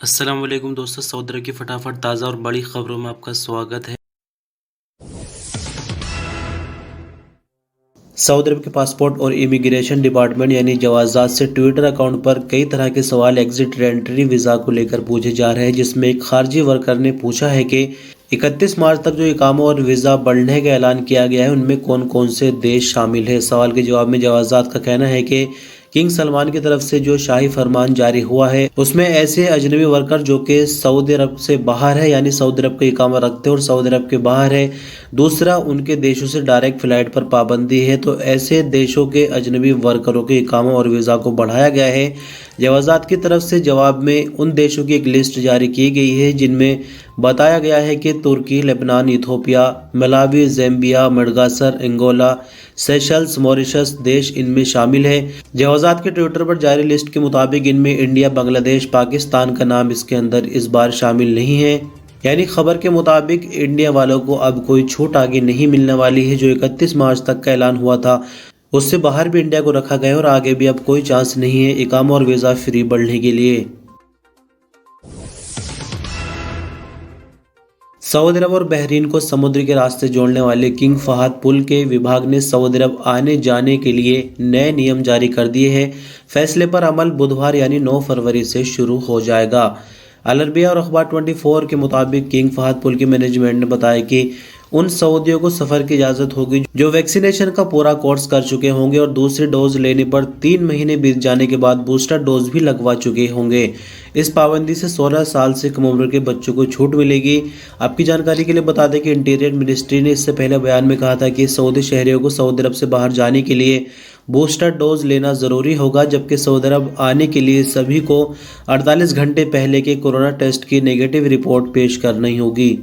अस्सलाम वालेकुम दोस्तों, सऊदी अरब की फटाफट ताज़ा और बड़ी खबरों में आपका स्वागत है। सऊदी अरब के पासपोर्ट और इमिग्रेशन डिपार्टमेंट यानी जवाज़ात से ट्विटर अकाउंट पर कई तरह के सवाल एग्जिट एंट्री वीज़ा को लेकर पूछे जा रहे हैं, जिसमें एक खारजी वर्कर ने पूछा है कि 31 मार्च तक जो इकामा और वीज़ा बढ़ने का ऐलान किया गया है उनमें कौन कौन से देश शामिल है। सवाल के जवाब में जवाज़ात का कहना है कि किंग सलमान की तरफ से जो शाही फरमान जारी हुआ है उसमें ऐसे अजनबी वर्कर जो कि सऊदी अरब से बाहर है यानी सऊदी अरब का इकामा रखते हैं और सऊदी अरब के बाहर है, दूसरा उनके देशों से डायरेक्ट फ्लाइट पर पाबंदी है, तो ऐसे देशों के अजनबी वर्करों के इकामा और वीज़ा को बढ़ाया गया है। जवाज़ात की तरफ से जवाब में उन देशों की एक लिस्ट जारी की गई है जिनमें बताया गया है कि तुर्की, Lebanon, Ethiopia, Malawi, Zambia, Madagascar, Angola, Seychelles, Mauritius देश इनमें शामिल है। जवाज़ात के ट्विटर पर जारी लिस्ट के मुताबिक इनमें इंडिया, बांग्लादेश, पाकिस्तान का नाम इसके अंदर इस बार शामिल नहीं है। यानी खबर के मुताबिक इंडिया वालों को अब कोई छूट आगे नहीं मिलने वाली है। जो 31 मार्च तक का ऐलान हुआ था उससे बाहर भी इंडिया को रखा गया और आगे भी अब कोई चांस नहीं है इकामा और वीज़ा फ्री बढ़ने के लिए। सऊदी अरब और बहरीन को समुद्र के रास्ते जोड़ने वाले किंग फहद पुल के विभाग ने सऊदी अरब आने जाने के लिए नए नियम जारी कर दिए हैं। फैसले पर अमल बुधवार यानी 9 फरवरी से शुरू हो जाएगा। अल अरबिया और अखबार 24 के मुताबिक किंग फहद पुल की मैनेजमेंट ने बताया कि उन सऊदियों को सफर की इजाजत होगी जो वैक्सीनेशन का पूरा कोर्स कर चुके होंगे और दूसरी डोज लेने पर 3 महीने बीत जाने के बाद बूस्टर डोज भी लगवा चुके होंगे। इस पाबंदी से 16 साल से कम उम्र के बच्चों को छूट मिलेगी। आपकी जानकारी के लिए बता दें कि इंटीरियर मिनिस्ट्री ने इससे पहले बयान में कहा था कि सऊदी शहरियों को सऊदी अरब से बाहर जाने के लिए बूस्टर डोज लेना ज़रूरी होगा, जबकि सऊदी अरब आने के लिए सभी को 48 घंटे पहले के कोरोना टेस्ट की नेगेटिव रिपोर्ट पेश करनी होगी।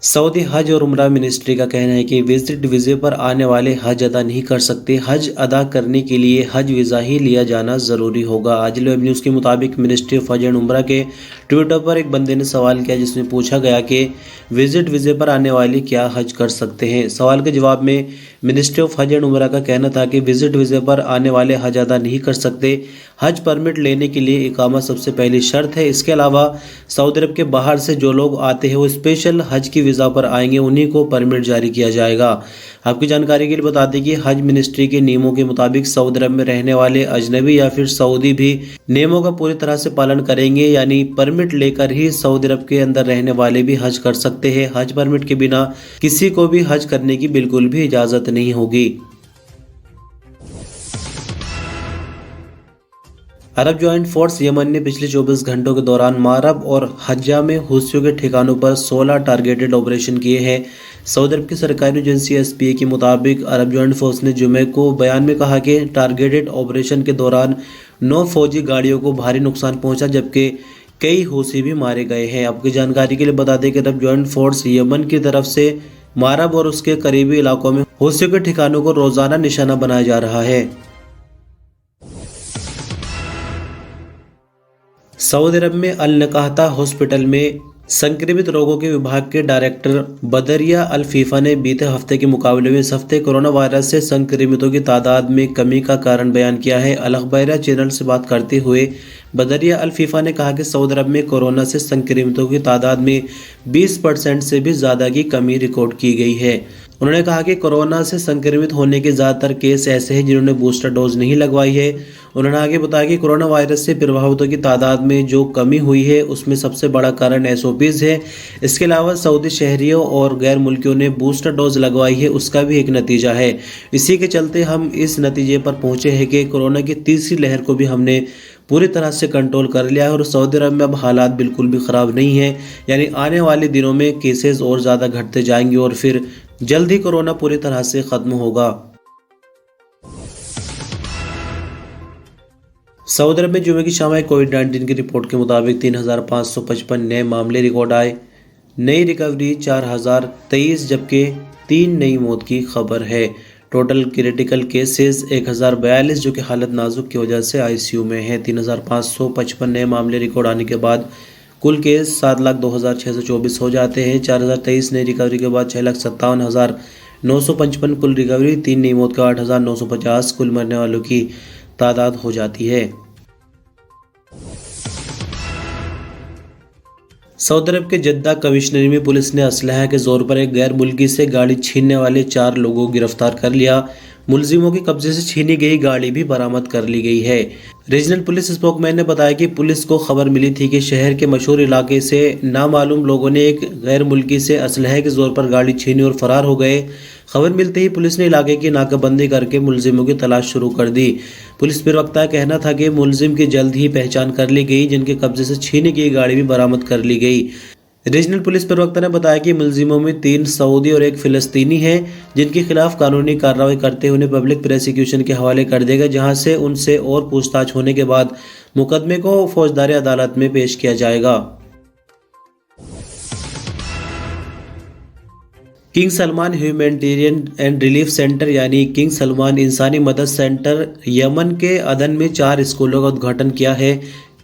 सऊदी हज और उम्रा मिनिस्ट्री का कहना है कि विजिट वीज़े पर आने वाले हज अदा नहीं कर सकते। हज अदा करने के लिए हज वीज़ा ही लिया जाना ज़रूरी होगा। आजिल वेब न्यूज़ के मुताबिक मिनिस्ट्री ऑफ हज एंड उम्रा के ट्विटर पर एक बंदे ने सवाल किया जिसमें पूछा गया कि विजिट वीज़े पर आने वाले क्या हज कर सकते हैं। सवाल के जवाब में मिनिस्ट्री ऑफ हज एंड उम्रा का कहना था कि विजिट वीज़े पर आने वाले हज अदा नहीं कर सकते। हज परमिट लेने के लिए इकामा सबसे पहली शर्त है। इसके अलावा सऊदी अरब के बाहर से जो लोग आते हैं वो स्पेशल हज की वीज़ा पर आएंगे, उन्हीं को परमिट जारी किया जाएगा। आपकी जानकारी के लिए बता दें कि हज मिनिस्ट्री के नियमों के मुताबिक सऊदी अरब में रहने वाले अजनबी या फिर सऊदी भी नियमों का पूरी तरह से पालन करेंगे, यानी परमिट लेकर ही सऊदी अरब के अंदर रहने वाले भी हज कर सकते हैं। हज परमिट के बिना किसी को भी हज करने की बिल्कुल भी इजाज़त नहीं होगी। अरब ज्वाइंट फोर्स यमन ने पिछले 24 घंटों के दौरान मारब और हज्जा में हुस्सियों के ठिकानों पर 16 टारगेटेड ऑपरेशन किए हैं। सऊदी अरब की सरकारी एजेंसी एसपीए के मुताबिक अरब ज्वाइंट फोर्स ने जुमे को बयान में कहा कि टारगेटेड ऑपरेशन के दौरान 9 फौजी गाड़ियों को भारी नुकसान पहुंचा, जबकि कई हुस्सी भी मारे गए हैं। आपकी जानकारी के लिए बता दें कि अरब ज्वाइंट फोर्स यमन की तरफ से मारब और उसके करीबी इलाकों में हुस्सियों के ठिकानों को रोजाना निशाना बनाया जा रहा है। सऊदी अरब में अल नकाहता हॉस्पिटल में संक्रमित रोगों के विभाग के डायरेक्टर बदरिया अल फीफा ने बीते हफ्ते के मुकाबले में इस हफ्ते कोरोना वायरस से संक्रमितों की तादाद में कमी का कारण बयान किया है। अल अखबारिया चैनल से बात करते हुए बदरिया अल फीफा ने कहा कि सऊदी अरब में कोरोना से संक्रमितों की तादाद में 20% से भी ज़्यादा की कमी रिकॉर्ड की गई है। उन्होंने कहा कि कोरोना से संक्रमित होने के ज़्यादातर केस ऐसे हैं जिन्होंने बूस्टर डोज नहीं लगवाई है। उन्होंने आगे बताया कि कोरोना वायरस से प्रभावितों की तादाद में जो कमी हुई है उसमें सबसे बड़ा कारण एसओपीज है। इसके अलावा सऊदी शहरियों और गैर मुल्कियों ने बूस्टर डोज लगवाई है, उसका भी एक नतीजा है। इसी के चलते हम इस नतीजे पर पहुंचे हैं कि कोरोना की तीसरी लहर को भी हमने पूरी तरह से कंट्रोल कर लिया है और सऊदी अरब में अब हालात बिल्कुल भी ख़राब नहीं है। यानी आने वाले दिनों में केसेस और ज़्यादा घटते जाएंगे और फिर जल्द ही कोरोना पूरी तरह से ख़त्म होगा। सऊदी अरब में जुमे की शाम कोविड-19 की रिपोर्ट के मुताबिक 3,555 नए मामले रिकॉर्ड आए। नई रिकवरी 4,023, जबकि 3 नई मौत की खबर है। टोटल क्रिटिकल केसेस 1,042 जो कि हालत नाजुक की वजह से आईसीयू में है। 3,555 नए मामले रिकॉर्ड आने के बाद कुल केस 7,02,624 हो जाते हैं। 4,023 नई रिकवरी के बाद 6,57,955 कुल रिकवरी, 3 नई मौत का 8,950, कुल मरने वालों की तादाद हो जाती है। सऊदी अरब के जद्दा कमिश्नरी में पुलिस ने असलहा के जोर पर एक गैर मुल्की से गाड़ी छीनने वाले 4 लोगों को गिरफ्तार कर लिया। मुलजिमों के कब्जे से छीनी गई गाड़ी भी बरामद कर ली गई है। रीजनल पुलिस स्पोकमैन ने बताया कि पुलिस को खबर मिली थी कि शहर के मशहूर इलाके से नामालूम लोगों ने एक गैर मुल्की से असलहे के जोर पर गाड़ी छीनी और फरार हो गए। खबर मिलते ही पुलिस ने इलाके की नाकाबंदी करके मुलजिमों की तलाश शुरू कर दी। पुलिस प्रवक्ता का कहना था कि मुलजिम की जल्द ही पहचान कर ली गई, जिनके कब्जे से छीनी गई गाड़ी भी बरामद कर ली गई। रीजनल पुलिस प्रवक्ता ने बताया कि मुलजिमों में 3 सऊदी और 1 फिलिस्तीनी हैं, जिनके खिलाफ कानूनी कार्रवाई करते हुए उन्हें पब्लिक प्रोसिक्यूशन के हवाले कर देगा, जहां से उनसे और पूछताछ होने के बाद मुकदमे को फौजदारी अदालत में पेश किया जाएगा। King Salman humanitarian and relief centre यानी किंग सलमान इंसानी मदद सेंटर यमन के अदन में 4 स्कूलों का उद्घाटन किया है।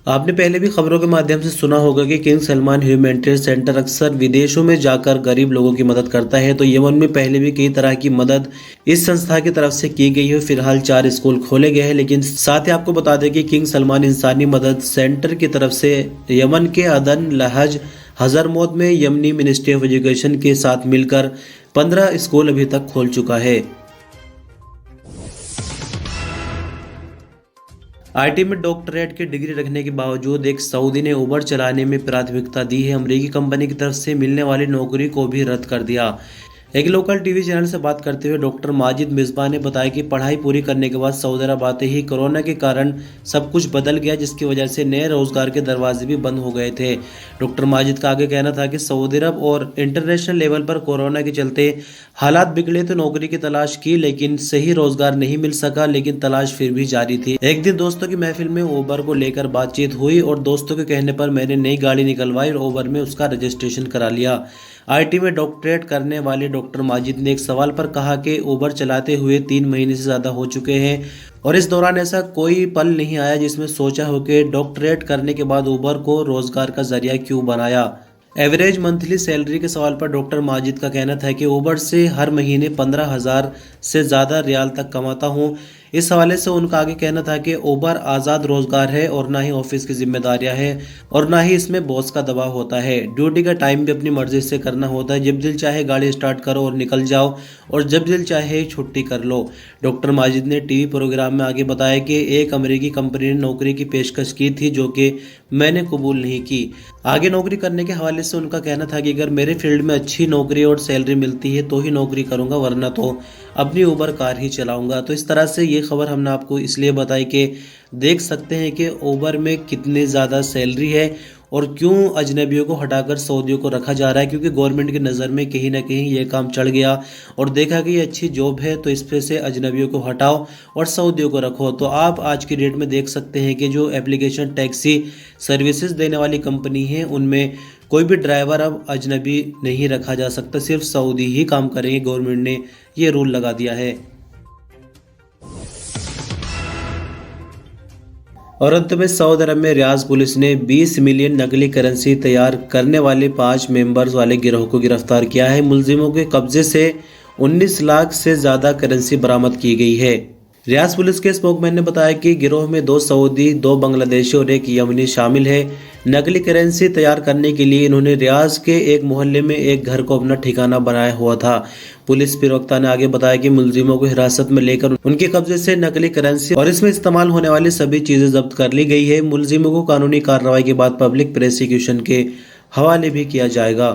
आपने पहले भी खबरों के माध्यम से सुना होगा कि किंग सलमान ह्यूमैनिटेरियन सेंटर अक्सर विदेशों में जाकर गरीब लोगों की मदद करता है, तो यमन में पहले भी कई तरह की मदद इस संस्था की तरफ से की गई है। फिलहाल 4 स्कूल खोले गए हैं, लेकिन साथ ही आपको बता दें कि किंग सलमान इंसानी मदद सेंटर की तरफ से यमन के अदन, लहज, हजरमौत में यमनी मिनिस्ट्री ऑफ एजुकेशन के साथ मिलकर 15 स्कूल अभी तक खोल चुका है। आईटी में डॉक्टरेट की डिग्री रखने के बावजूद एक सऊदी ने उबर चलाने में प्राथमिकता दी है। अमेरिकी कंपनी की तरफ से मिलने वाली नौकरी को भी रद्द कर दिया। एक लोकल टीवी चैनल से बात करते हुए डॉक्टर माजिद मिसबा ने बताया कि पढ़ाई पूरी करने के बाद सऊदी अरब आते ही कोरोना के कारण सब कुछ बदल गया, जिसकी वजह से नए रोजगार के दरवाजे भी बंद हो गए थे। डॉक्टर माजिद का आगे कहना था कि सऊदी अरब और इंटरनेशनल लेवल पर कोरोना के चलते हालात बिगड़े तो नौकरी की तलाश की, लेकिन सही रोजगार नहीं मिल सका, लेकिन तलाश फिर भी जारी थी। एक दिन दोस्तों की महफिल में उबर को लेकर बातचीत हुई और दोस्तों के कहने पर मैंने नई गाड़ी निकलवाई और उबर में उसका रजिस्ट्रेशन करा लिया। आईटी में डॉक्टरेट करने वाले डॉक्टर माजिद ने एक सवाल पर कहा कि उबर चलाते हुए 3 महीने से ज़्यादा हो चुके हैं और इस दौरान ऐसा कोई पल नहीं आया जिसमें सोचा हो कि डॉक्टरेट करने के बाद उबर को रोजगार का जरिया क्यों बनाया। एवरेज मंथली सैलरी के सवाल पर डॉक्टर माजिद का कहना था कि उबर से हर महीने 15,000 से ज़्यादा रियाल तक कमाता हूँ। इस हवाले से उनका आगे कहना था कि उबर आज़ाद रोजगार है और ना ही ऑफिस की जिम्मेदारियां हैं और ना ही इसमें बॉस का दबाव होता है। ड्यूटी का टाइम भी अपनी मर्जी से करना होता है। जब दिल चाहे गाड़ी स्टार्ट करो और निकल जाओ और जब दिल चाहे छुट्टी कर लो। डॉक्टर माजिद ने टीवी प्रोग्राम में आगे बताया कि एक अमेरिकी कंपनी ने नौकरी की पेशकश की थी जो कि मैंने कबूल नहीं की। आगे नौकरी करने के हवाले से उनका कहना था कि अगर मेरे फील्ड में अच्छी नौकरी और सैलरी मिलती है तो ही नौकरी करूंगा, वरना तो अपनी उबर कार ही चलाऊंगा। तो इस तरह से ये खबर हमने आपको इसलिए बताई कि देख सकते हैं कि उबर में कितनी ज़्यादा सैलरी है और क्यों अजनबियों को हटाकर सऊदियों को रखा जा रहा है, क्योंकि गवर्नमेंट की नज़र में कहीं ना कहीं ये काम चढ़ गया और देखा कि ये अच्छी जॉब है तो इस पे से अजनबियों को हटाओ और सऊदियों को रखो। तो आप आज की डेट में देख सकते हैं कि जो एप्लीकेशन टैक्सी सर्विसेज देने वाली कंपनी है उनमें कोई भी ड्राइवर अब अजनबी नहीं रखा जा सकता, सिर्फ सऊदी ही काम करेंगे। गवर्नमेंट ने ये रूल लगा दिया है। और अंत में सऊदी अरब में रियाज पुलिस ने 20 मिलियन नकली करेंसी तैयार करने वाले 5 मेंबर्स वाले गिरोह को गिरफ्तार किया है। मुलजिमों के कब्जे से 19 लाख से ज़्यादा करेंसी बरामद की गई है। रियाज पुलिस के स्पोकमैन ने बताया कि गिरोह में 2 सऊदी, 2 बांग्लादेशी और 1 यमनी शामिल है। नकली करेंसी तैयार करने के लिए इन्होंने रियाज के एक मोहल्ले में एक घर को अपना ठिकाना बनाया हुआ था। पुलिस प्रवक्ता ने आगे बताया कि मुलजिमों को हिरासत में लेकर उनके कब्जे से नकली करेंसी और इसमें इस्तेमाल होने वाली सभी चीजें जब्त कर ली गई है। मुलजिमों को कानूनी कार्रवाई के बाद पब्लिक प्रोसिक्यूशन के हवाले भी किया जाएगा।